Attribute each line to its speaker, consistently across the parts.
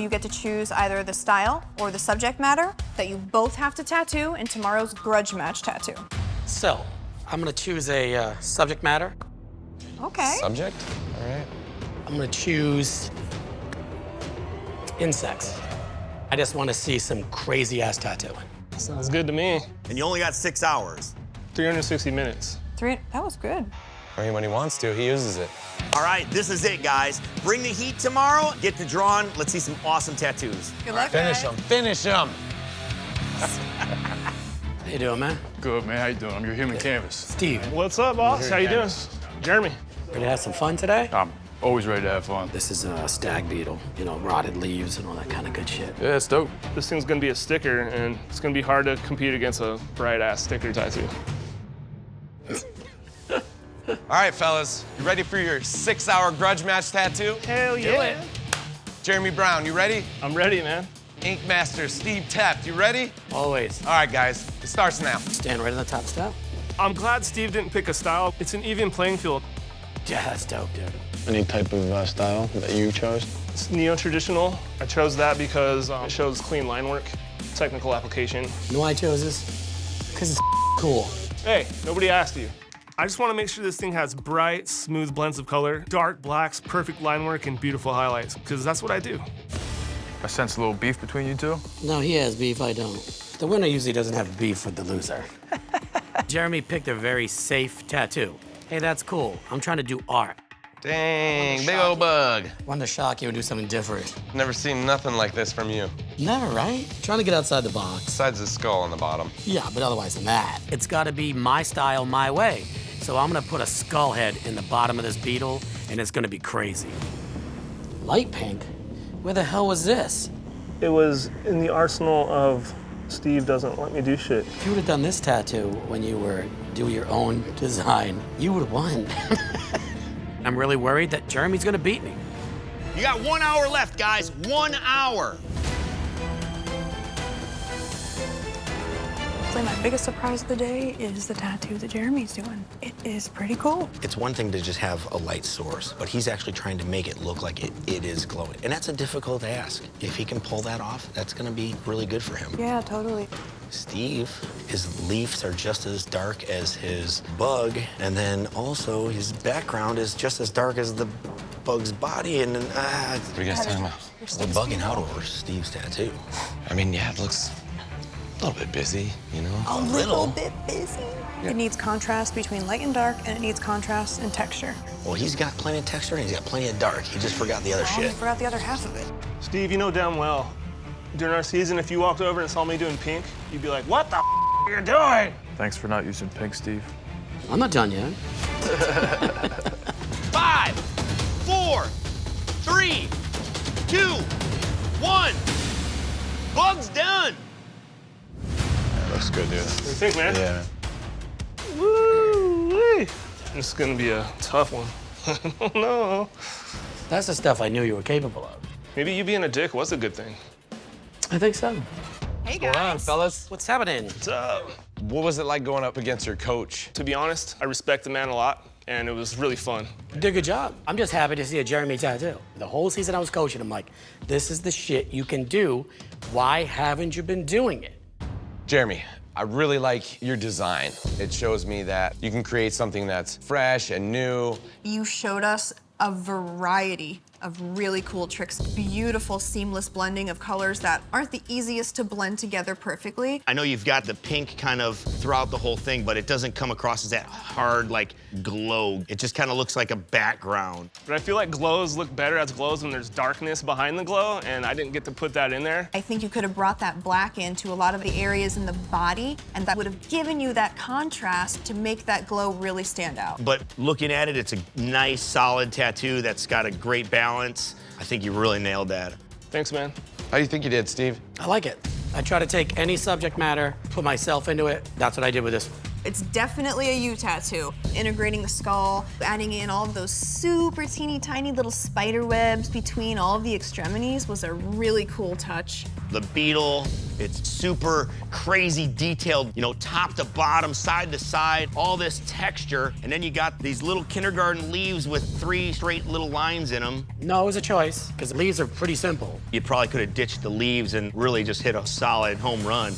Speaker 1: You get to choose either the style or the subject matter that you both have to tattoo in tomorrow's Grudge Match tattoo.
Speaker 2: So, I'm gonna choose a subject matter.
Speaker 1: Okay.
Speaker 3: Subject? All right.
Speaker 2: I'm gonna choose insects. I just wanna see some crazy ass tattooing.
Speaker 4: Sounds good to me.
Speaker 5: And you only got 6 hours.
Speaker 4: 360 minutes.
Speaker 1: That was good.
Speaker 3: I mean, when he wants to, he uses it.
Speaker 5: All right, this is it, guys. Bring the heat tomorrow. Get the drawing. Let's see some awesome tattoos.
Speaker 1: Good luck,
Speaker 3: Finish
Speaker 1: guys.
Speaker 3: him. Finish him.
Speaker 2: How you doing, man?
Speaker 6: Good, man. How you doing? I'm your human canvas.
Speaker 2: Steve,
Speaker 4: What's up, boss? How you doing? Jeremy.
Speaker 2: ready to have some fun today?
Speaker 6: I'm always ready to have fun.
Speaker 2: This is a stag beetle, you know, rotted leaves and all that kind of good shit.
Speaker 6: Yeah, it's dope.
Speaker 4: This thing's gonna be a sticker, and it's gonna be hard to compete against a bright-ass sticker tattoo.
Speaker 3: All right, fellas. You ready for your 6-hour grudge match tattoo?
Speaker 4: Hell yeah.
Speaker 3: Jeremy Brown, you ready?
Speaker 4: I'm ready, man.
Speaker 3: Ink Master Steve Teft, you ready?
Speaker 2: Always.
Speaker 3: All right, guys. It starts now.
Speaker 2: Stand right on the top step.
Speaker 4: I'm glad Steve didn't pick a style. It's an even playing field.
Speaker 2: Yeah, that's dope, dude.
Speaker 7: Any type of style that you chose?
Speaker 4: It's neo-traditional. I chose that because it shows clean line work, technical application.
Speaker 2: You know why I chose this? Because it's cool.
Speaker 4: Hey, nobody asked you. I just want to make sure this thing has bright, smooth blends of color, dark blacks, perfect line work, and beautiful highlights, because that's what I do.
Speaker 6: I sense a little beef between you two.
Speaker 2: No, he has beef, I don't. The winner usually doesn't have beef with the loser. Jeremy picked a very safe tattoo. Hey, that's cool. I'm trying to do art.
Speaker 3: Dang, big old bug.
Speaker 2: Wanted to shock you and do something different.
Speaker 3: Never seen nothing like this from you.
Speaker 2: Never, right? Trying to get outside the box.
Speaker 3: Besides the skull on the bottom.
Speaker 2: Yeah, but otherwise than that. It's gotta be my style, my way. So I'm gonna put a skull head in the bottom of this beetle, and it's gonna be crazy. Light pink? Where the hell was this?
Speaker 4: It was in the arsenal of Steve doesn't let me do shit.
Speaker 2: If you would have done this tattoo when you were doing your own design, you would have won. I'm really worried that Jeremy's gonna beat me.
Speaker 5: You got 1 hour left, guys. 1 hour.
Speaker 1: My biggest surprise of the day is the tattoo that Jeremy's doing. It is pretty cool.
Speaker 8: It's one thing to just have a light source, but he's actually trying to make it look like it is glowing. And that's a difficult ask. If he can pull that off, that's gonna be really good for him.
Speaker 1: Yeah, totally.
Speaker 8: Steve, his leaves are just as dark as his bug, and then also his background is just as dark as the bug's body, and
Speaker 3: What are you guys talking about?
Speaker 8: we're bugging out over Steve's tattoo.
Speaker 3: I mean, yeah, it looks a little bit busy, you know?
Speaker 1: A little bit busy. It needs contrast between light and dark, and it needs contrast and texture.
Speaker 8: Well, he's got plenty of texture and he's got plenty of dark. He just forgot the other
Speaker 1: I
Speaker 8: shit.
Speaker 1: forgot the other half of it.
Speaker 4: Steve, you know damn well, during our season, if you walked over and saw me doing pink, you'd be like, what the are you doing?
Speaker 6: Thanks for not using pink, Steve.
Speaker 2: I'm not done yet.
Speaker 5: 5, 4, 3, 2, 1. Bug's done.
Speaker 7: Looks good, dude.
Speaker 4: What do you think, man?
Speaker 7: Yeah, man.
Speaker 4: Woo-wee. This is gonna be a tough one. I don't know.
Speaker 2: That's the stuff I knew you were capable of.
Speaker 4: Maybe you being a dick was a good thing.
Speaker 2: I think so.
Speaker 1: Hey,
Speaker 3: What's going on, fellas?
Speaker 2: What's happening?
Speaker 4: What's up?
Speaker 3: What was it like going up against your coach?
Speaker 4: To be honest, I respect the man a lot, and it was really fun.
Speaker 2: You did a good job. I'm just happy to see a Jeremy tattoo. The whole season I was coaching, I'm like, this is the shit you can do. Why haven't you been doing it?
Speaker 3: Jeremy, I really like your design. It shows me that you can create something that's fresh and new.
Speaker 1: You showed us a variety of really cool tricks. Beautiful, seamless blending of colors that aren't the easiest to blend together perfectly.
Speaker 5: I know you've got the pink kind of throughout the whole thing, but it doesn't come across as that hard, like, glow. It just kind of looks like a background.
Speaker 4: But I feel like glows look better as glows when there's darkness behind the glow, and I didn't get to put that in there.
Speaker 1: I think you could have brought that black into a lot of the areas in the body, and that would have given you that contrast to make that glow really stand out.
Speaker 5: But looking at it, it's a nice, solid tattoo that's got a great balance. I think you really nailed that.
Speaker 4: Thanks, man.
Speaker 3: How do you think you did, Steve?
Speaker 2: I like it. I try to take any subject matter, put myself into it. That's what I did with this.
Speaker 1: It's definitely a U tattoo. Integrating the skull, adding in all of those super teeny tiny little spider webs between all of the extremities was a really cool touch.
Speaker 5: The beetle, it's super crazy detailed, you know, top to bottom, side to side, all this texture. And then you got these little kindergarten leaves with 3 straight little lines in them.
Speaker 2: No, it was a choice, because the leaves are pretty simple.
Speaker 5: You probably could have ditched the leaves and really just hit a solid home run.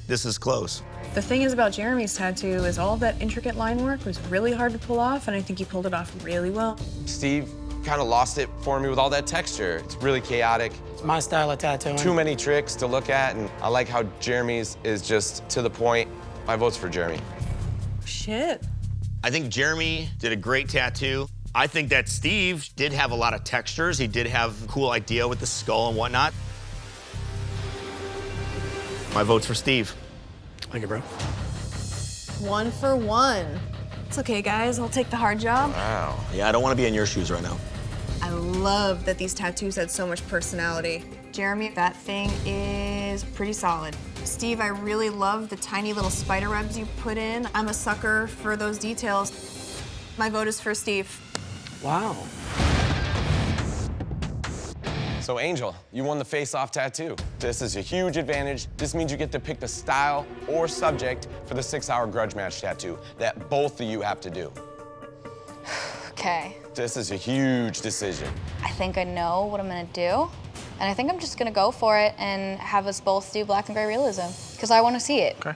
Speaker 5: This is close.
Speaker 9: The thing is about Jeremy's tattoo is all of that intricate line work was really hard to pull off, and I think he pulled it off really well.
Speaker 3: Steve kind of lost it for me with all that texture. It's really chaotic.
Speaker 2: It's my style of tattooing.
Speaker 3: Too many tricks to look at, and I like how Jeremy's is just to the point. My vote's for Jeremy.
Speaker 9: Shit.
Speaker 5: I think Jeremy did a great tattoo. I think that Steve did have a lot of textures. He did have a cool idea with the skull and whatnot. My vote's for Steve.
Speaker 2: Thank you, bro.
Speaker 1: 1 for 1.
Speaker 9: It's okay, guys. I'll take the hard job.
Speaker 3: Wow.
Speaker 8: Yeah, I don't want to be in your shoes right now.
Speaker 1: I love that these tattoos had so much personality. Jeremy, that thing is pretty solid. Steve, I really love the tiny little spider webs you put in. I'm a sucker for those details. My vote is for Steve.
Speaker 2: Wow.
Speaker 3: So Angel, you won the face-off tattoo. This is a huge advantage. This means you get to pick the style or subject for the 6-hour grudge match tattoo that both of you have to do.
Speaker 10: Okay.
Speaker 3: This is a huge decision.
Speaker 10: I think I know what I'm gonna do. And I think I'm just gonna go for it and have us both do black and gray realism. Because I wanna see it.
Speaker 6: Okay.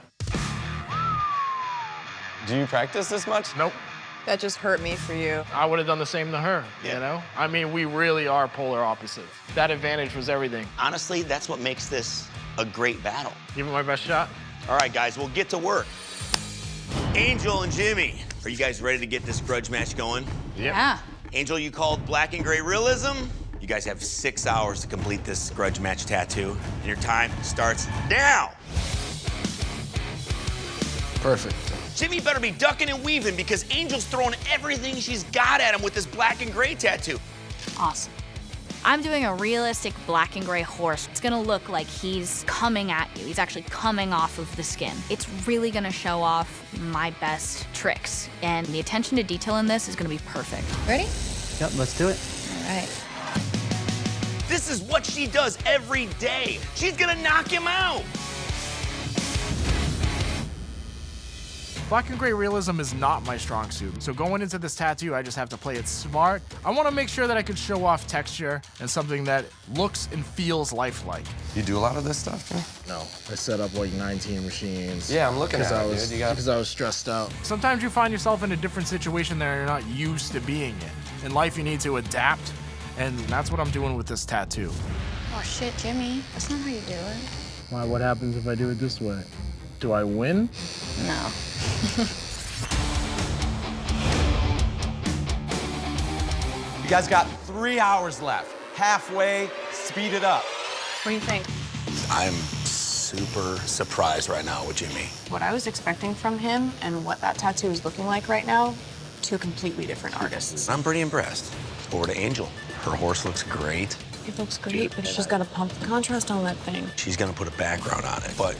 Speaker 3: Do you practice this much?
Speaker 6: Nope.
Speaker 9: That just hurt me for you.
Speaker 6: I would have done the same to her, you know? I mean, we really are polar opposites. That advantage was everything.
Speaker 5: Honestly, that's what makes this a great battle.
Speaker 6: Give it my best shot.
Speaker 5: All right, guys, we'll get to work. Angel and Jimmy, are you guys ready to get this grudge match going?
Speaker 10: Yeah.
Speaker 5: Angel, you called black and gray realism. You guys have 6 hours to complete this grudge match tattoo, and your time starts now.
Speaker 6: Perfect.
Speaker 5: Jimmy better be ducking and weaving because Angel's throwing everything she's got at him with this black and gray tattoo.
Speaker 10: Awesome. I'm doing a realistic black and gray horse. It's gonna look like he's coming at you. He's actually coming off of the skin. It's really gonna show off my best tricks. And the attention to detail in this is gonna be perfect. Ready?
Speaker 2: Yep, let's do it.
Speaker 10: All right.
Speaker 5: This is what she does every day. She's gonna knock him out.
Speaker 6: Black and gray realism is not my strong suit. So going into this tattoo, I just have to play it smart. I want to make sure that I can show off texture and something that looks and feels lifelike.
Speaker 3: You do a lot of this stuff?
Speaker 11: No, I set up like 19 machines.
Speaker 3: Yeah, I'm looking at it, dude.
Speaker 11: Because I was stressed out.
Speaker 6: Sometimes you find yourself in a different situation that you're not used to being in. In life, you need to adapt, and that's what I'm doing with this tattoo.
Speaker 10: Oh shit, Jimmy. That's not how you do it.
Speaker 11: Why, what happens if I do it this way? Do I win?
Speaker 10: No.
Speaker 3: You guys got 3 hours left. Halfway, speed it up.
Speaker 9: What do you think?
Speaker 8: I'm super surprised right now with Jimmy.
Speaker 9: What I was expecting from him and what that tattoo is looking like right now, 2 completely different artists.
Speaker 8: I'm pretty impressed. Over to Angel. Her horse looks great.
Speaker 9: It looks great, but she's got to pump the contrast on that thing.
Speaker 8: She's gonna put a background on it, but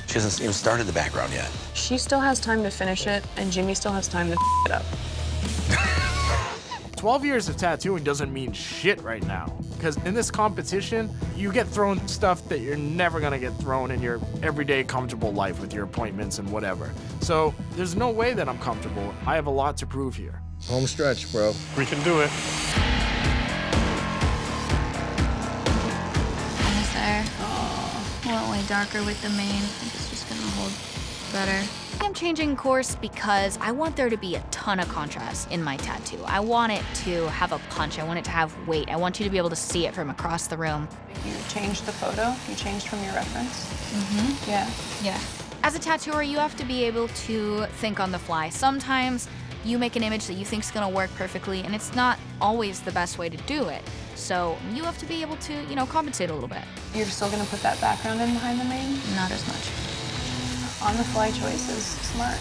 Speaker 8: she hasn't even started the background yet.
Speaker 9: She still has time to finish it, and Jimmy still has time to it up.
Speaker 6: 12 years of tattooing doesn't mean shit right now. Because in this competition, you get thrown stuff that you're never gonna get thrown in your everyday comfortable life with your appointments and whatever. So there's no way that I'm comfortable. I have a lot to prove here.
Speaker 11: Home stretch, bro.
Speaker 6: We can do it.
Speaker 10: Almost there. Oh, went way darker with the mane. I think it's just gonna hold better. I'm changing course because I want there to be a ton of contrast in my tattoo. I want it to have a punch. I want it to have weight. I want you to be able to see it from across the room.
Speaker 9: You changed the photo? You changed from your reference?
Speaker 10: Mm-hmm.
Speaker 9: Yeah.
Speaker 10: Yeah. As a tattooer, you have to be able to think on the fly. Sometimes you make an image that you think is gonna work perfectly, and it's not always the best way to do it. So you have to be able to, compensate a little bit.
Speaker 9: You're still gonna put that background in behind the mane?
Speaker 10: Not as much.
Speaker 9: On-the-fly choices, smart.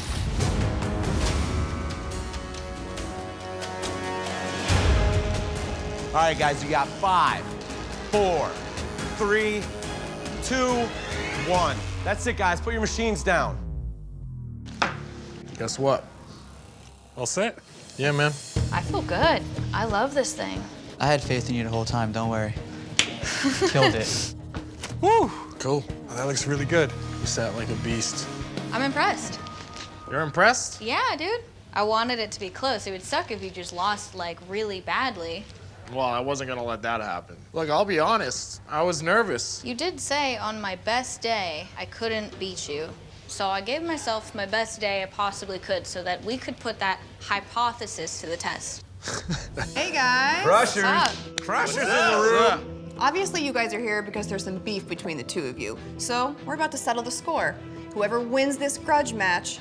Speaker 3: All right, guys, you got 5, 4, 3, 2, 1. That's it, guys. Put your machines down.
Speaker 6: Guess what?
Speaker 4: All set?
Speaker 6: Yeah, man.
Speaker 10: I feel good. I love this thing.
Speaker 12: I had faith in you the whole time, don't worry. Killed it.
Speaker 4: Woo!
Speaker 6: Cool.
Speaker 4: Oh, that looks really good.
Speaker 6: You sat like a beast.
Speaker 10: I'm impressed.
Speaker 6: You're impressed?
Speaker 10: Yeah, dude. I wanted it to be close. It would suck if you just lost, like, really badly.
Speaker 6: Well, I wasn't gonna let that happen. Look, I'll be honest. I was nervous.
Speaker 10: You did say on my best day, I couldn't beat you. So I gave myself my best day I possibly could so that we could put that hypothesis to the test.
Speaker 1: Hey guys.
Speaker 3: Crushers.
Speaker 10: What's up?
Speaker 3: Crushers in the room.
Speaker 1: Obviously you guys are here because there's some beef between the two of you. So we're about to settle the score. Whoever wins this grudge match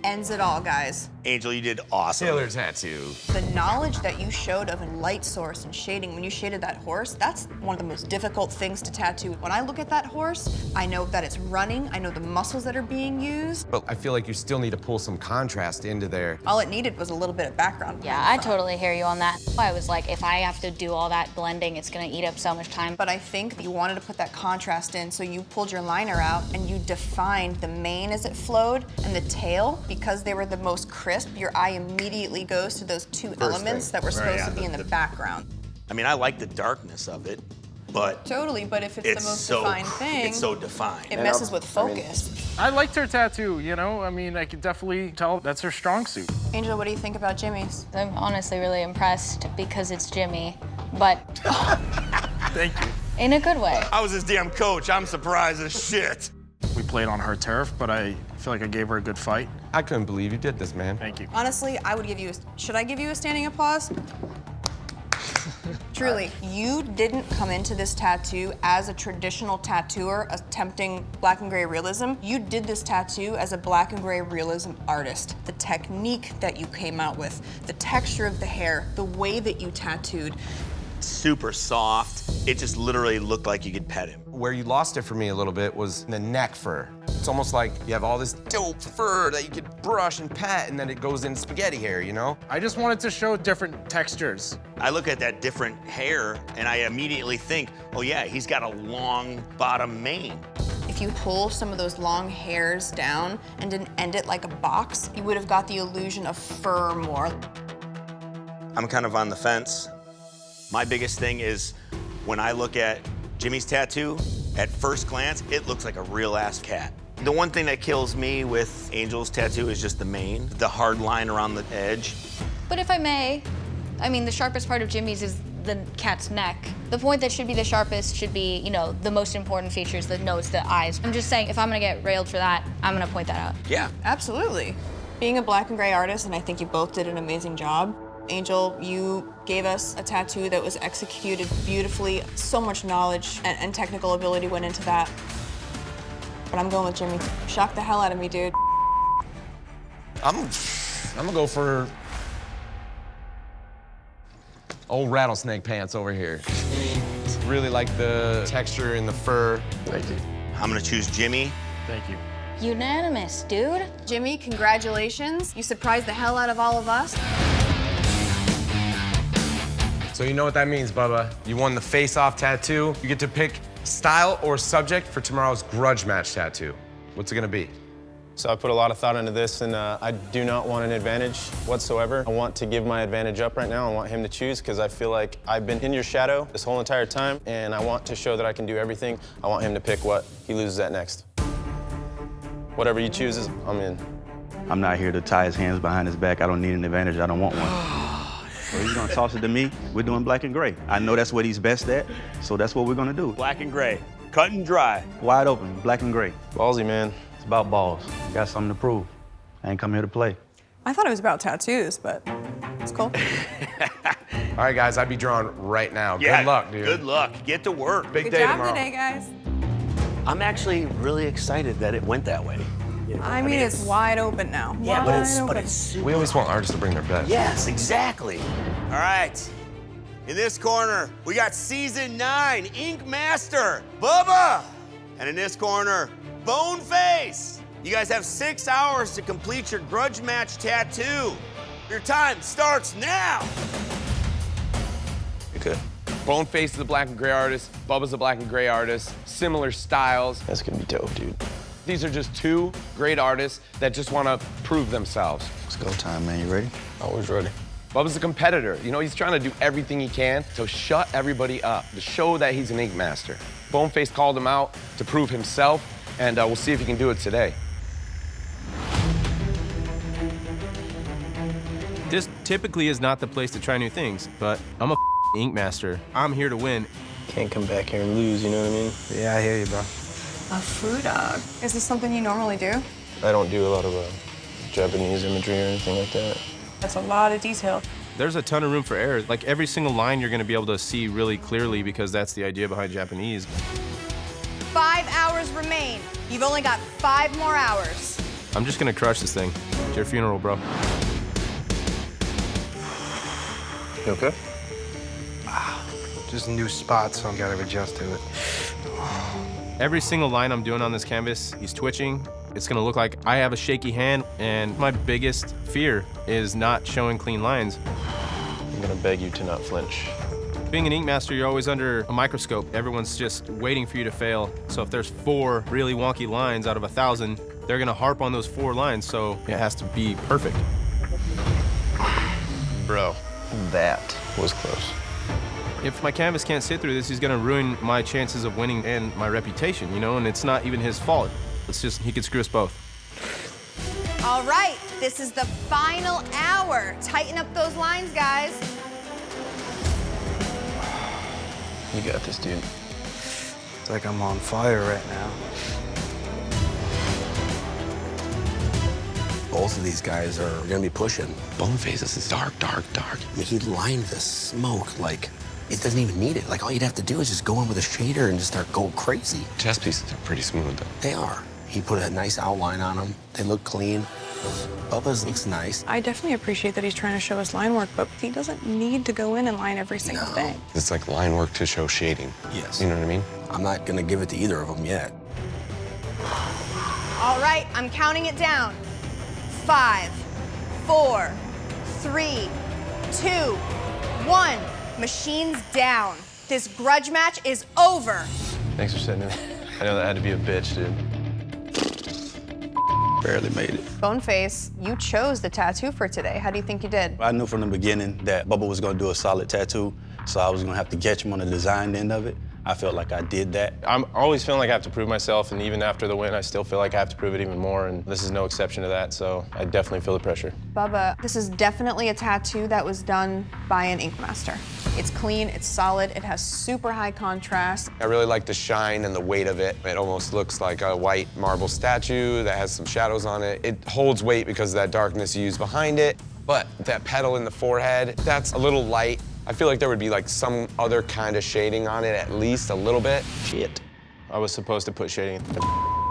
Speaker 1: ends it all, guys.
Speaker 5: Angel, you did awesome.
Speaker 3: Killer tattoo.
Speaker 1: The knowledge that you showed of a light source and shading when you shaded that horse, that's one of the most difficult things to tattoo. When I look at that horse, I know that it's running, I know the muscles that are being used.
Speaker 3: But I feel like you still need to pull some contrast into there.
Speaker 1: All it needed was a little bit of background.
Speaker 10: Yeah, I totally hear you on that. I was like, if I have to do all that blending, it's gonna eat up so much time.
Speaker 1: But I think you wanted to put that contrast in, so you pulled your liner out and you defined the mane as it flowed and the tail, because they were the most crisp, your eye immediately goes to those two elements that were supposed to be in the background.
Speaker 5: I mean, I like the darkness of it, but
Speaker 1: Totally, but if it's the most defined thing,
Speaker 5: it's so defined.
Speaker 1: it messes with focus.
Speaker 6: I liked her tattoo, you know? I mean, I could definitely tell that's her strong suit.
Speaker 1: Angel, what do you think about Jimmy's?
Speaker 10: I'm honestly really impressed because it's Jimmy, but
Speaker 6: Thank you.
Speaker 10: in a good way.
Speaker 5: I was his damn coach. I'm surprised as shit.
Speaker 6: We played on her turf, but I feel like I gave her a good fight.
Speaker 3: I couldn't believe you did this, man.
Speaker 6: Thank you.
Speaker 1: Honestly, I would give you should I give you a standing applause? Truly, you didn't come into this tattoo as a traditional tattooer attempting black and gray realism. You did this tattoo as a black and gray realism artist. The technique that you came out with, the texture of the hair, the way that you tattooed.
Speaker 5: Super soft. It just literally looked like you could pet him.
Speaker 3: Where you lost it for me a little bit was the neck fur. It's almost like you have all this dope fur that you could brush and pat, and then it goes in spaghetti hair, you know?
Speaker 6: I just wanted to show different textures.
Speaker 5: I look at that different hair and I immediately think, oh yeah, he's got a long bottom mane.
Speaker 1: If you pull some of those long hairs down and didn't end it like a box, you would have got the illusion of fur more.
Speaker 5: I'm kind of on the fence. My biggest thing is when I look at Jimmy's tattoo, at first glance, it looks like a real-ass cat. The one thing that kills me with Angel's tattoo is just the mane, the hard line around the edge.
Speaker 10: But if I may, I mean, the sharpest part of Jimmy's is the cat's neck. The point that should be the sharpest should be, you know, the most important features, the nose, the eyes. I'm just saying, if I'm gonna get railed for that, I'm gonna point that out.
Speaker 5: Yeah.
Speaker 1: Absolutely. Being a black and gray artist, and I think you both did an amazing job. Angel, you gave us a tattoo that was executed beautifully. So much knowledge and technical ability went into that. But I'm going with Jimmy. Shocked the hell out of me, dude.
Speaker 3: I'm gonna go for old rattlesnake pants over here. Really like the texture in the fur.
Speaker 6: Thank you.
Speaker 5: I'm gonna choose Jimmy.
Speaker 6: Thank you.
Speaker 10: Unanimous, dude.
Speaker 1: Jimmy, congratulations. You surprised the hell out of all of us.
Speaker 3: So you know what that means, Bubba. You won the face-off tattoo. You get to pick style or subject for tomorrow's grudge match tattoo. What's it gonna be?
Speaker 7: So I put a lot of thought into this, and I do not want an advantage whatsoever. I want to give my advantage up right now. I want him to choose, because I feel like I've been in your shadow this whole entire time, and I want to show that I can do everything. I want him to pick what he loses at next. Whatever he chooses, I'm in.
Speaker 13: I'm not here to tie his hands behind his back. I don't need an advantage. I don't want one. So he's gonna toss it to me. We're doing black and gray. I know that's what he's best at, so that's what we're gonna do.
Speaker 5: Black and gray, cut and dry.
Speaker 13: Wide open, black and gray.
Speaker 7: Ballsy, man.
Speaker 13: It's about balls. Got something to prove. I ain't come here to play.
Speaker 9: I thought it was about tattoos, but it's cool.
Speaker 3: All right, guys, I'd be drawing right now.
Speaker 5: Yeah,
Speaker 3: Good luck, dude.
Speaker 5: Good luck. Get to work.
Speaker 3: Big
Speaker 9: Good
Speaker 3: day
Speaker 9: job
Speaker 3: tomorrow.
Speaker 9: today, guys.
Speaker 8: I'm actually really excited that it went that way. You know,
Speaker 9: I mean, it's wide open now.
Speaker 8: Yeah,
Speaker 9: Wide
Speaker 8: but
Speaker 9: open.
Speaker 8: it's super.
Speaker 3: We always want artists to bring their best.
Speaker 8: Yes, exactly.
Speaker 5: All right. In this corner, we got Season 9 Ink Master, Bubba. And in this corner, Boneface. You guys have 6 hours to complete your grudge match tattoo. Your time starts now.
Speaker 3: Good. Boneface is a black and gray artist. Bubba's a black and gray artist. Similar styles.
Speaker 7: That's gonna be dope, dude.
Speaker 3: These are just two great artists that just want to prove themselves.
Speaker 8: It's go time, man. You ready?
Speaker 3: Always ready. Bubba's a competitor. You know, he's trying to do everything he can to shut everybody up, to show that he's an ink master. Boneface called him out to prove himself, and we'll see if he can do it today.
Speaker 14: This typically is not the place to try new things, but I'm a ink master. I'm here to win.
Speaker 11: Can't come back here and lose, you know what I mean?
Speaker 12: Yeah, I hear you, bro.
Speaker 9: A fruit dog. Is this something you normally do?
Speaker 11: I don't do a lot of Japanese imagery or anything like that.
Speaker 9: That's a lot of detail.
Speaker 14: There's a ton of room for error. Like every single line you're gonna be able to see really clearly because that's the idea behind Japanese.
Speaker 1: 5 hours remain. You've only got 5 more hours.
Speaker 14: I'm just gonna crush this thing. It's your funeral, bro.
Speaker 11: You okay?
Speaker 12: Just new spots, so I gotta adjust to it.
Speaker 14: Every single line I'm doing on this canvas, he's twitching. It's gonna look like I have a shaky hand, and my biggest fear is not showing clean lines.
Speaker 11: I'm gonna beg you to not flinch.
Speaker 14: Being an ink master, you're always under a microscope. Everyone's just waiting for you to fail. So if there's 4 really wonky lines out of 1,000, they're gonna harp on those 4 lines, so it has to be perfect.
Speaker 11: Bro, that was close.
Speaker 14: If my canvas can't sit through this, he's gonna ruin my chances of winning and my reputation, you know, and it's not even his fault. It's just, he could screw us both.
Speaker 1: All right, this is the final hour. Tighten up those lines, guys.
Speaker 11: You got this, dude.
Speaker 12: It's like I'm on fire right now.
Speaker 8: Both of these guys are gonna be pushing. Boneface, this is dark, dark, dark. I mean, he lined the smoke like it doesn't even need it. Like, all you'd have to do is just go in with a shader and just start going crazy.
Speaker 3: Chest pieces are pretty smooth, though.
Speaker 8: They are. He put a nice outline on them. They look clean. Bubba's looks nice.
Speaker 9: I definitely appreciate that he's trying to show us line work, but he doesn't need to go in and line every single thing.
Speaker 3: It's like line work to show shading.
Speaker 8: Yes.
Speaker 3: You know what I mean?
Speaker 8: I'm not gonna give it to either of them yet.
Speaker 1: All right, I'm counting it down. 5, 4, 3, 2, 1. Machines down. This grudge match is over.
Speaker 11: Thanks for sitting in. I know that had to be a bitch, dude.
Speaker 8: Barely made it.
Speaker 1: Boneface, you chose the tattoo for today. How do you think you did?
Speaker 13: I knew from the beginning that Bubba was gonna do a solid tattoo, so I was gonna have to catch him on the design end of it. I felt like I did that.
Speaker 11: I'm always feeling like I have to prove myself, and even after the win, I still feel like I have to prove it even more, and this is no exception to that, so I definitely feel the pressure.
Speaker 1: Bubba, this is definitely a tattoo that was done by an ink master. It's clean, it's solid, it has super high contrast.
Speaker 3: I really like the shine and the weight of it. It almost looks like a white marble statue that has some shadows on it. It holds weight because of that darkness you use behind it. But that petal in the forehead, that's a little light. I feel like there would be like some other kind of shading on it, at least a little bit.
Speaker 11: Shit. I was supposed to put shading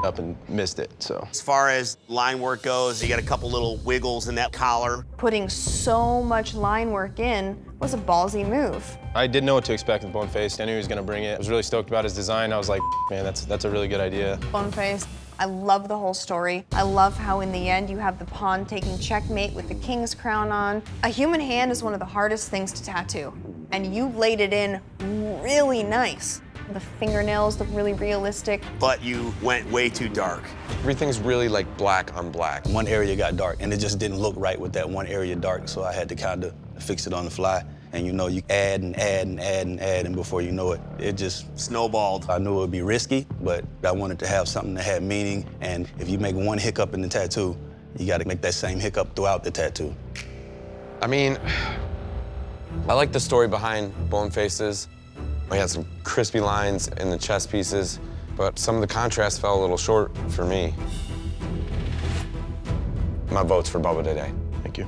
Speaker 11: up and missed it, so.
Speaker 5: As far as line work goes, you got a couple little wiggles in that collar.
Speaker 1: Putting so much line work in was a ballsy move.
Speaker 11: I didn't know what to expect with Boneface. I knew he was gonna bring it. I was really stoked about his design. I was like, man, that's a really good idea.
Speaker 1: Boneface, I love the whole story. I love how in the end you have the pawn taking checkmate with the king's crown on. A human hand is one of the hardest things to tattoo, and you laid it in really nice. The fingernails look really realistic.
Speaker 5: But you went way too dark.
Speaker 3: Everything's really like black on black.
Speaker 13: One area got dark, and it just didn't look right with that one area dark, so I had to kind of fix it on the fly. And you know, you add and add and add and add, and before you know it, it just
Speaker 5: snowballed.
Speaker 13: I knew it would be risky, but I wanted to have something that had meaning, and if you make one hiccup in the tattoo, you gotta make that same hiccup throughout the tattoo.
Speaker 3: I mean, I like the story behind Boneface's. We had some crispy lines in the chest pieces, but some of the contrast fell a little short for me. My vote's for Bubba today.
Speaker 11: Thank you.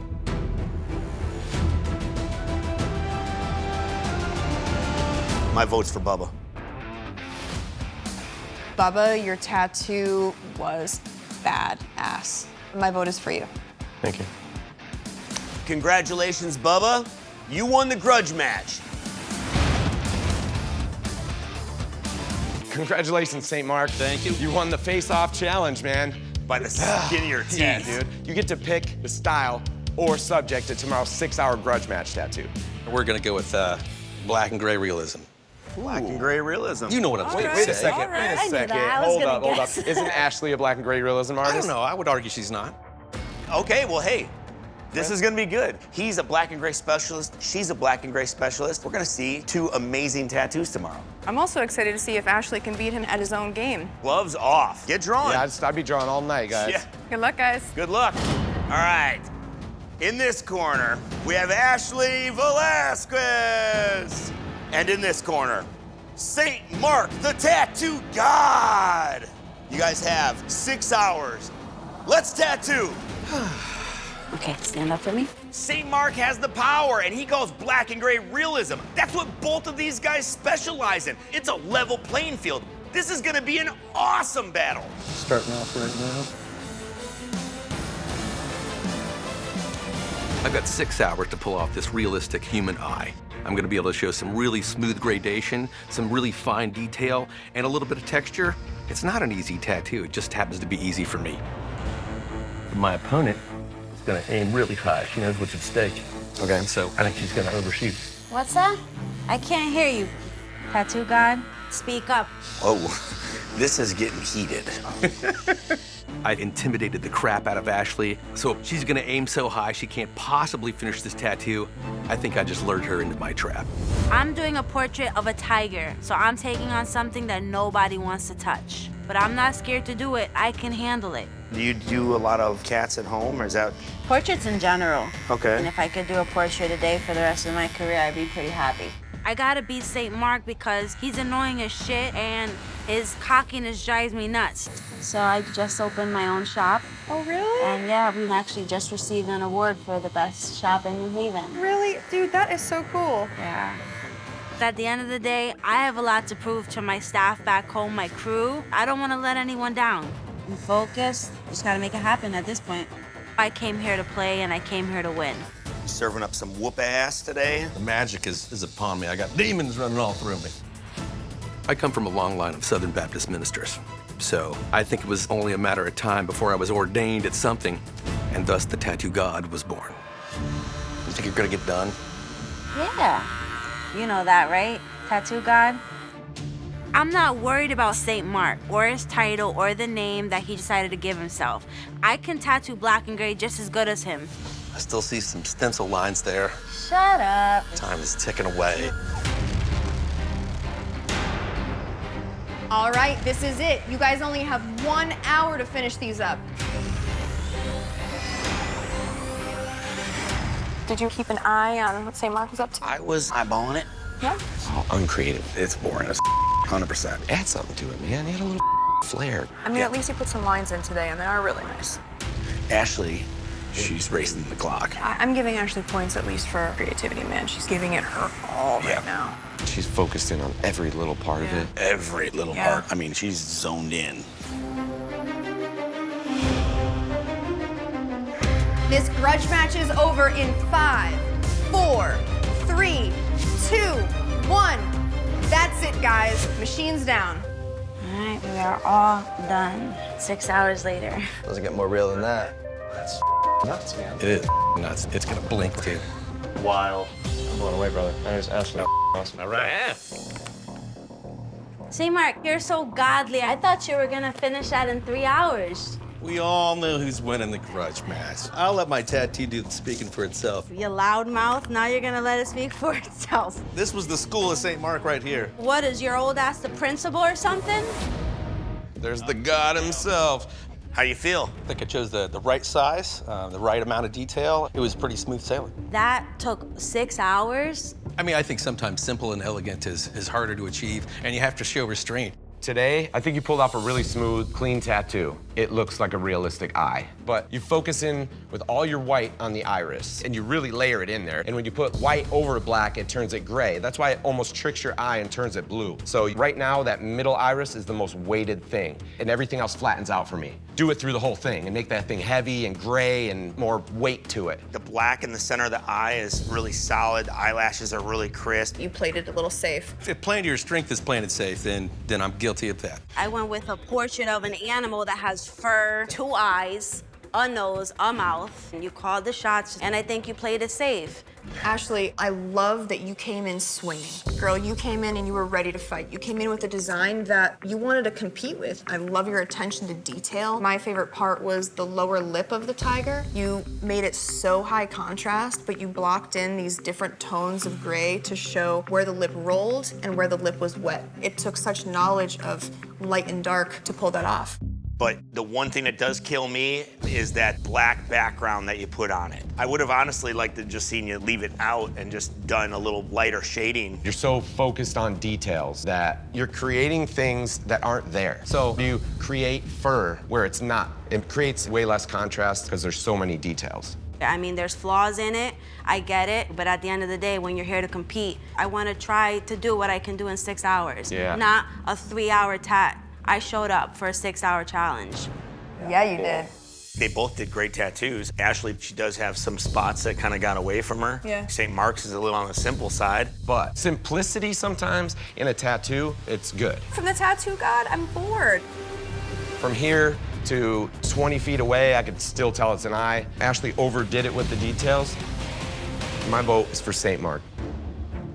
Speaker 5: My vote's for Bubba.
Speaker 1: Bubba, your tattoo was badass. My vote is for you.
Speaker 11: Thank you.
Speaker 5: Congratulations, Bubba. You won the grudge match.
Speaker 3: Congratulations, St. Marq.
Speaker 14: Thank you.
Speaker 3: You won the Face-Off challenge, man.
Speaker 5: By the skin of your teeth.
Speaker 3: Yeah, dude. You get to pick the style or subject to tomorrow's 6-hour grudge match tattoo.
Speaker 8: We're gonna go with black and gray realism.
Speaker 5: Black and gray realism.
Speaker 8: You know what I'm saying.
Speaker 3: Wait a second. Wait a second. Hold up. Isn't Ashley a black and gray realism artist?
Speaker 8: I don't know. I would argue she's not.
Speaker 5: Okay, well, hey, this is gonna be good. He's a black and gray specialist. She's a black and gray specialist. We're gonna see two amazing tattoos tomorrow.
Speaker 9: I'm also excited to see if Ashley can beat him at his own game.
Speaker 5: Gloves off. Get drawing.
Speaker 3: Yeah, I'd be drawing all night, guys.
Speaker 5: Yeah.
Speaker 9: Good luck, guys.
Speaker 5: Good luck. All right. In this corner, we have Ashley Velasquez. And in this corner, St. Marq, the tattoo god. You guys have 6 hours. Let's tattoo.
Speaker 15: Okay, stand up for me.
Speaker 5: St. Marq has the power, and he goes black and gray realism. That's what both of these guys specialize in. It's a level playing field. This is gonna be an awesome battle.
Speaker 12: Starting off right now.
Speaker 8: I've got 6 hours to pull off this realistic human eye. I'm gonna be able to show some really smooth gradation, some really fine detail, and a little bit of texture. It's not an easy tattoo, it just happens to be easy for me.
Speaker 16: My opponent is gonna aim really high. She knows what's at stake.
Speaker 8: Okay.
Speaker 16: So I think she's gonna overshoot.
Speaker 15: What's that? I can't hear you. Tattoo god, speak up.
Speaker 8: Oh, this is getting heated. I intimidated the crap out of Ashley, so if she's gonna aim so high she can't possibly finish this tattoo, I think I just lured her into my trap.
Speaker 15: I'm doing a portrait of a tiger, so I'm taking on something that nobody wants to touch. But I'm not scared to do it. I can handle it.
Speaker 5: Do you do a lot of cats at home, or is that?
Speaker 15: Portraits in general.
Speaker 5: Okay.
Speaker 15: And if I could do a portrait a day for the rest of my career, I'd be pretty happy. I gotta beat St. Marq because he's annoying as shit and his cockiness drives me nuts. So I just opened my own shop.
Speaker 9: Oh, really?
Speaker 15: And yeah, we actually just received an award for the best shop in New Haven.
Speaker 9: Really? Dude, that is so cool.
Speaker 15: Yeah. At the end of the day, I have a lot to prove to my staff back home, my crew. I don't want to let anyone down. I'm focused. Just gotta make it happen at this point. I came here to play and I came here to win.
Speaker 5: Serving up some whoop ass today.
Speaker 8: The magic is upon me. I got demons running all through me. I come from a long line of Southern Baptist ministers, so I think it was only a matter of time before I was ordained at something, and thus the tattoo god was born. You think you're gonna get done?
Speaker 15: Yeah. You know that, right? Tattoo god? I'm not worried about St. Marq or his title or the name that he decided to give himself. I can tattoo black and gray just as good as him.
Speaker 8: I still see some stencil lines there.
Speaker 15: Shut up.
Speaker 8: Time is ticking away.
Speaker 1: All right, this is it. You guys only have 1 hour to finish these up.
Speaker 9: Did you keep an eye on what St. Marq was up to?
Speaker 8: I was eyeballing it.
Speaker 9: Yeah?
Speaker 3: Oh, uncreative.
Speaker 8: It's boring as 100%.
Speaker 3: Add something to it, man. Add a little flair.
Speaker 9: I mean, at least you put some lines in today, and they are really nice.
Speaker 8: Ashley, she's racing the clock.
Speaker 9: I'm giving Ashley points at least for creativity, man. She's giving it her all right now.
Speaker 3: She's focused in on every little part of it.
Speaker 8: Every little
Speaker 9: Yeah.
Speaker 8: part. I mean, she's zoned in.
Speaker 1: This grudge match is over in 5, 4, 3, 2, 1. That's it, guys. Machine's down.
Speaker 15: All right, we are all done. 6 hours later.
Speaker 12: Doesn't get more real than that.
Speaker 14: That's nuts, man.
Speaker 8: It is nuts. It's gonna blink, too.
Speaker 14: Wild. I'm blown away, brother. That is absolutely awesome. All right.
Speaker 15: St. Marq, you're so godly. I thought you were gonna finish that in 3 hours.
Speaker 8: We all know who's winning the grudge match. I'll let my tattoo do the speaking for itself.
Speaker 15: You loudmouth, now you're gonna let it speak for itself.
Speaker 8: This was the school of St. Marq right here.
Speaker 15: What, is your old ass the principal or something?
Speaker 3: There's the god himself.
Speaker 5: How you feel?
Speaker 8: I think I chose the right size, the right amount of detail. It was pretty smooth sailing.
Speaker 15: That took 6 hours?
Speaker 8: I mean, I think sometimes simple and elegant is harder to achieve, and you have to show restraint.
Speaker 3: Today, I think you pulled off a really smooth, clean tattoo. It looks like a realistic eye. But you focus in with all your white on the iris, and you really layer it in there. And when you put white over black, it turns it gray. That's why it almost tricks your eye and turns it blue. So right now, that middle iris is the most weighted thing, and everything else flattens out for me. Do it through the whole thing and make that thing heavy and gray and more weight to it.
Speaker 5: The black in the center of the eye is really solid. The eyelashes are really crisp.
Speaker 1: You played it a little safe.
Speaker 8: If playing to your strength is playing it safe, then I'm guilty of that.
Speaker 15: I went with a portrait of an animal that has fur, 2 eyes, a nose, a mouth. You called the shots, and I think you played it safe.
Speaker 1: Ashley, I love that you came in swinging. Girl, you came in and you were ready to fight. You came in with a design that you wanted to compete with. I love your attention to detail. My favorite part was the lower lip of the tiger. You made it so high contrast, but you blocked in these different tones of gray to show where the lip rolled and where the lip was wet. It took such knowledge of light and dark to pull that off.
Speaker 5: But the one thing that does kill me is that black background that you put on it. I would have honestly liked to just seen you leave it out and just done a little lighter shading.
Speaker 3: You're so focused on details that you're creating things that aren't there. So you create fur where it's not. It creates way less contrast because there's so many details.
Speaker 15: I mean, there's flaws in it, I get it, but at the end of the day, when you're here to compete, I want to try to do what I can do in 6 hours, not a 3-hour tat. I showed up for a 6-hour challenge.
Speaker 1: Yeah, you did.
Speaker 5: They both did great tattoos. Ashley, she does have some spots that kind of got away from her.
Speaker 1: Yeah.
Speaker 5: St. Marq's is a little on the simple side.
Speaker 3: But simplicity sometimes in a tattoo, it's good.
Speaker 1: From the tattoo god, I'm bored.
Speaker 3: From here to 20 feet away, I could still tell it's an eye. Ashley overdid it with the details. My vote is for St. Marq.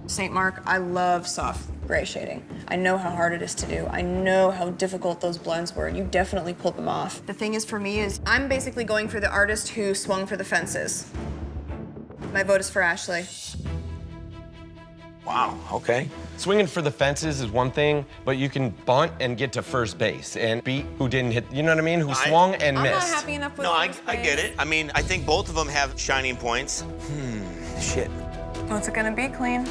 Speaker 1: St. Marq, I love soft gray shading. I know how hard it is to do. I know how difficult those blends were, and you definitely pulled them off. The thing is for me is I'm basically going for the artist who swung for the fences. My vote is for Ashley.
Speaker 5: Wow, okay.
Speaker 3: Swinging for the fences is one thing, but you can bunt and get to first base and beat who didn't hit, you know what I mean? Who swung and
Speaker 1: I'm
Speaker 3: missed.
Speaker 1: not happy enough with
Speaker 5: No, I
Speaker 1: first
Speaker 5: get
Speaker 1: base.
Speaker 5: it. I mean, I think both of them have shining points. Shit.
Speaker 1: What's it gonna be, Clean?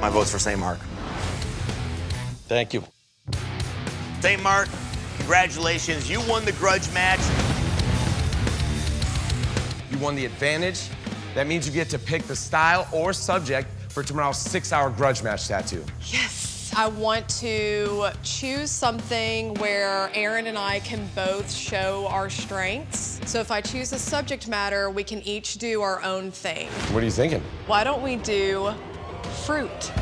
Speaker 5: My vote's for St. Marq.
Speaker 8: Thank you.
Speaker 5: St. Marq, congratulations. You won the grudge match.
Speaker 3: You won the advantage. That means you get to pick the style or subject for tomorrow's 6-hour grudge match tattoo.
Speaker 17: Yes. I want to choose something where Aaron and I can both show our strengths. So if I choose a subject matter, we can each do our own thing.
Speaker 3: What are you thinking?
Speaker 17: Why don't we do fruit?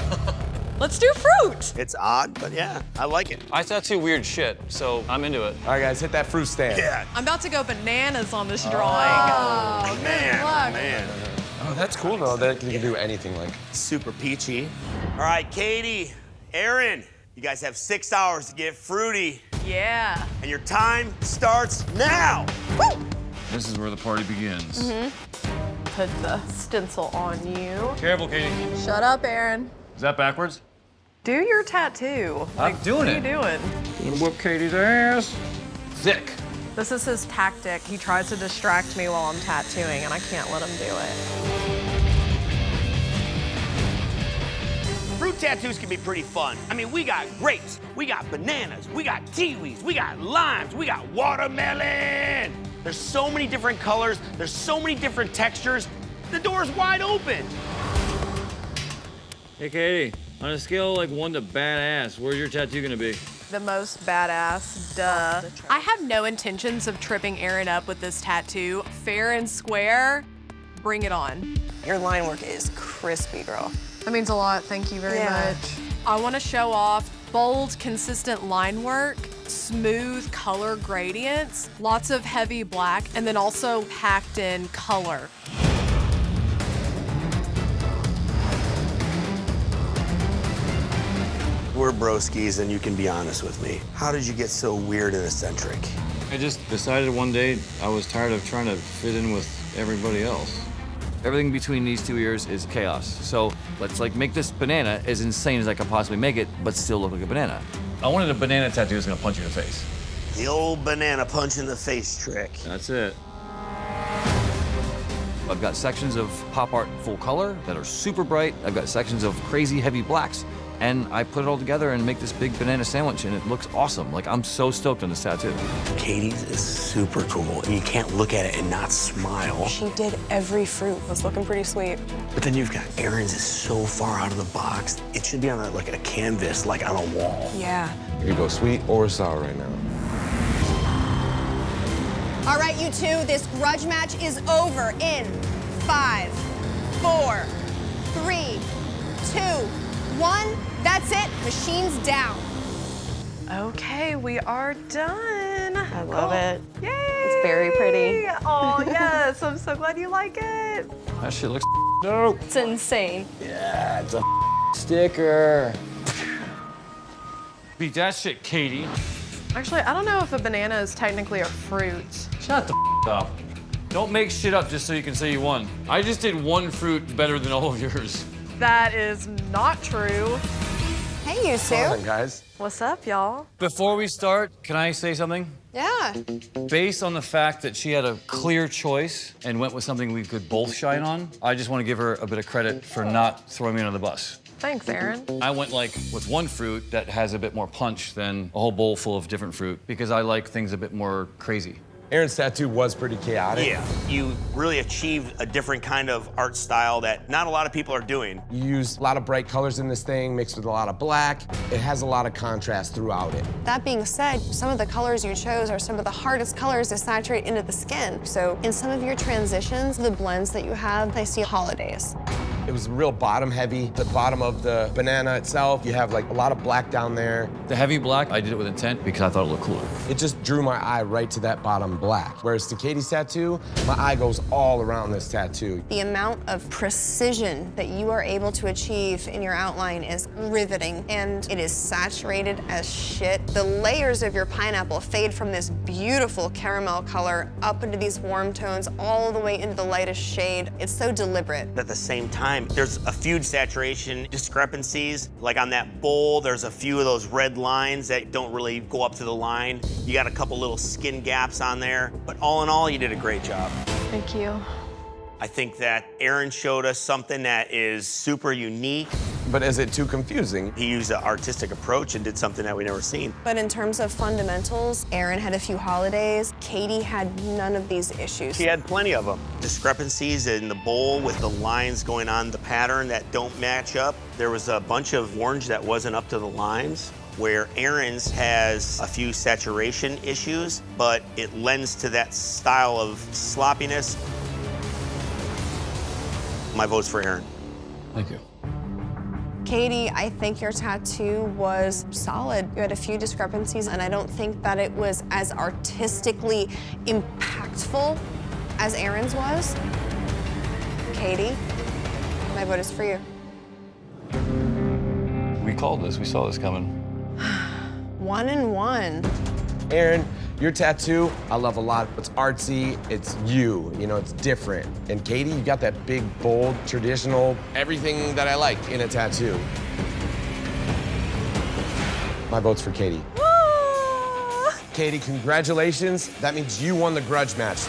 Speaker 17: Let's do fruit.
Speaker 5: It's odd, but yeah, I like it.
Speaker 12: I tattoo weird shit, so I'm into it.
Speaker 3: All right, guys, hit that fruit stand.
Speaker 5: Yeah.
Speaker 17: I'm about to go bananas on this drawing.
Speaker 1: Oh,
Speaker 5: Man, man.
Speaker 3: Oh, that's cool, though, that you can do anything like.
Speaker 5: Super peachy. All right, Katie, Aaron, you guys have 6 hours to get fruity,
Speaker 17: Yeah.
Speaker 5: and your time starts now.
Speaker 17: Woo!
Speaker 18: This is where the party begins.
Speaker 17: Put the stencil on you.
Speaker 18: Careful, Katie.
Speaker 17: Shut up, Aaron.
Speaker 18: Is that backwards?
Speaker 17: Do your tattoo.
Speaker 18: I'm doing it.
Speaker 17: What are you doing?
Speaker 18: Gonna whoop Katie's ass. Thick.
Speaker 17: This is his tactic. He tries to distract me while I'm tattooing, and I can't let him do it.
Speaker 5: Fruit tattoos can be pretty fun. I mean, we got grapes, we got bananas, we got kiwis, we got limes, we got watermelon. There's so many different colors, there's so many different textures. The door's wide open.
Speaker 18: Hey, Katie. On a scale of like 1 to badass, where's your tattoo gonna be?
Speaker 17: The most badass, duh. I have no intentions of tripping Aaron up with this tattoo. Fair and square, bring it on.
Speaker 9: Your line work is crispy, girl.
Speaker 17: That means a lot, thank you very much. I wanna show off bold, consistent line work, smooth color gradients, lots of heavy black, and then also packed in color.
Speaker 5: We're broskies, and you can be honest with me. How did you get so weird and eccentric?
Speaker 18: I just decided one day I was tired of trying to fit in with everybody else. Everything between these two ears is chaos. So let's like make this banana as insane as I could possibly make it, but still look like a banana. I wanted a banana tattoo that's gonna punch you in the face.
Speaker 5: The old banana punch in the face trick.
Speaker 18: That's it. I've got sections of pop art full color that are super bright. I've got sections of crazy heavy blacks. And I put it all together and make this big banana sandwich, and it looks awesome. Like, I'm so stoked on this tattoo.
Speaker 5: Katie's is super cool, and you can't look at it and not smile.
Speaker 9: She did every fruit. It's looking pretty sweet.
Speaker 5: But then you've got Aaron's is so far out of the box. It should be on like a canvas, like on a wall.
Speaker 9: Yeah.
Speaker 3: You go sweet or sour right now.
Speaker 1: All right, you two, this grudge match is over in 5, 4, 3, 2, 1. That's it. Machine's down.
Speaker 17: Okay, we are done.
Speaker 9: I love it.
Speaker 17: Yay!
Speaker 19: very pretty.
Speaker 9: Oh, yes. I'm so glad you like it.
Speaker 18: That shit looks dope.
Speaker 19: It's insane.
Speaker 18: Yeah, it's a sticker. Beat that shit, Katie.
Speaker 17: Actually, I don't know if a banana is technically a fruit.
Speaker 18: Shut the up. Don't make shit up just so you can say you won. I just did one fruit better than all of yours.
Speaker 17: That is not true.
Speaker 1: Hey, you two.
Speaker 3: Come on, guys.
Speaker 17: What's up, y'all?
Speaker 18: Before we start, can I say something?
Speaker 1: Yeah.
Speaker 18: Based on the fact that she had a clear choice and went with something we could both shine on, I just want to give her a bit of credit for not throwing me under the bus.
Speaker 17: Thanks, Aaron.
Speaker 18: I went like with one fruit that has a bit more punch than a whole bowl full of different fruit because I like things a bit more crazy.
Speaker 3: Aaron's tattoo was pretty chaotic.
Speaker 5: Yeah, you really achieved a different kind of art style that not a lot of people are doing.
Speaker 3: You used a lot of bright colors in this thing, mixed with a lot of black. It has a lot of contrast throughout it.
Speaker 1: That being said, some of the colors you chose are some of the hardest colors to saturate into the skin. So in some of your transitions, the blends that you have, I see holidays.
Speaker 3: It was real bottom heavy. The bottom of the banana itself, you have like a lot of black down there.
Speaker 18: The heavy black, I did it with intent because I thought it looked cooler.
Speaker 3: It just drew my eye right to that bottom black. Whereas to Katie's tattoo, my eye goes all around this tattoo.
Speaker 1: The amount of precision that you are able to achieve in your outline is riveting, and it is saturated as shit. The layers of your pineapple fade from this beautiful caramel color up into these warm tones, all the way into the lightest shade. It's so deliberate.
Speaker 5: At the same time, there's a few saturation discrepancies. Like on that bowl, there's a few of those red lines that don't really go up to the line. You got a couple little skin gaps on there. But all in all, you did a great job.
Speaker 17: Thank you.
Speaker 5: I think that Aaron showed us something that is super unique.
Speaker 3: But is it too confusing?
Speaker 5: He used an artistic approach and did something that we never seen.
Speaker 1: But in terms of fundamentals, Aaron had a few holidays. Katie had none of these issues.
Speaker 5: She had plenty of them. Discrepancies in the bowl with the lines going on the pattern that don't match up. There was a bunch of orange that wasn't up to the lines, where Aaron's has a few saturation issues, but it lends to that style of sloppiness. My vote's for Aaron.
Speaker 18: Thank you.
Speaker 1: Katie, I think your tattoo was solid. You had a few discrepancies, and I don't think that it was as artistically impactful as Aaron's was. Katie, my vote is for you.
Speaker 18: We called this, we saw this coming.
Speaker 1: 1 and 1.
Speaker 3: Aaron, your tattoo, I love a lot. It's artsy, it's you know, it's different. And Katie, you got that big, bold, traditional, everything that I like in a tattoo. My vote's for Katie. Katie, congratulations. That means you won the grudge match.